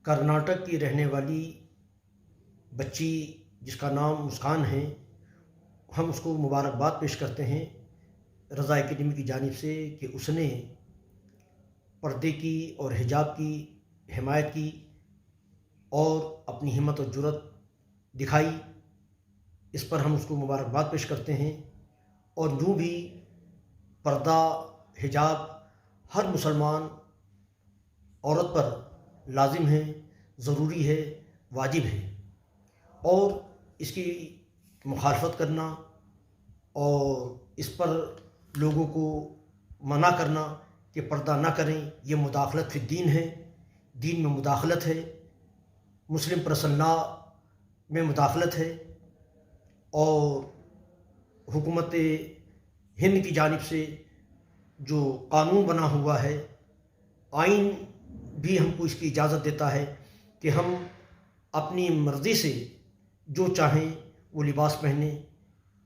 کرناٹک کی رہنے والی بچی جس کا نام مسکان ہے، ہم اس کو مبارکباد پیش کرتے ہیں رضا اکیڈمی کی جانب سے کہ اس نے پردے کی اور حجاب کی حمایت کی اور اپنی ہمت و جرأت دکھائی۔ اس پر ہم اس کو مبارکباد پیش کرتے ہیں، اور یوں بھی پردہ حجاب ہر مسلمان عورت پر لازم ہے، ضروری ہے، واجب ہے، اور اس کی مخالفت کرنا اور اس پر لوگوں کو منع کرنا کہ پردہ نہ کریں، یہ مداخلت فی الدین ہے، دین میں مداخلت ہے، مسلم پرسنل لا میں مداخلت ہے، اور حکومت ہند کی جانب سے جو قانون بنا ہوا ہے، آئین بھی ہم کو اس کی اجازت دیتا ہے کہ ہم اپنی مرضی سے جو چاہیں وہ لباس پہنیں،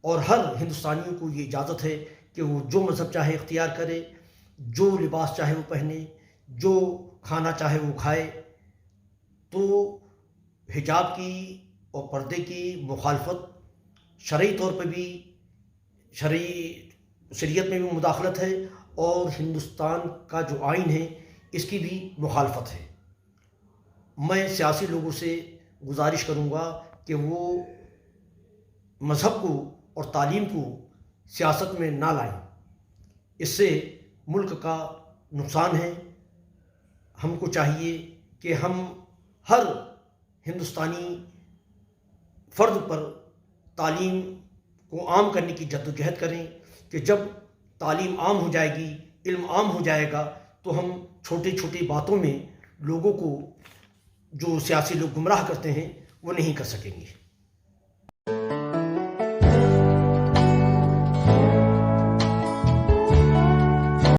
اور ہر ہندوستانیوں کو یہ اجازت ہے کہ وہ جو مذہب چاہے اختیار کرے، جو لباس چاہے وہ پہنے، جو کھانا چاہے وہ کھائے۔ تو حجاب کی اور پردے کی مخالفت شرعی طور پہ بھی شریعت میں بھی مداخلت ہے، اور ہندوستان کا جو آئین ہے اس کی بھی مخالفت ہے۔ میں سیاسی لوگوں سے گزارش کروں گا کہ وہ مذہب کو اور تعلیم کو سیاست میں نہ لائیں، اس سے ملک کا نقصان ہے۔ ہم کو چاہیے کہ ہم ہر ہندوستانی فرد پر تعلیم کو عام کرنے کی جدوجہد کریں کہ جب تعلیم عام ہو جائے گی، علم عام ہو جائے گا، تو ہم چھوٹی چھوٹی باتوں میں لوگوں کو جو سیاسی لوگ گمراہ کرتے ہیں وہ نہیں کر سکیں گے۔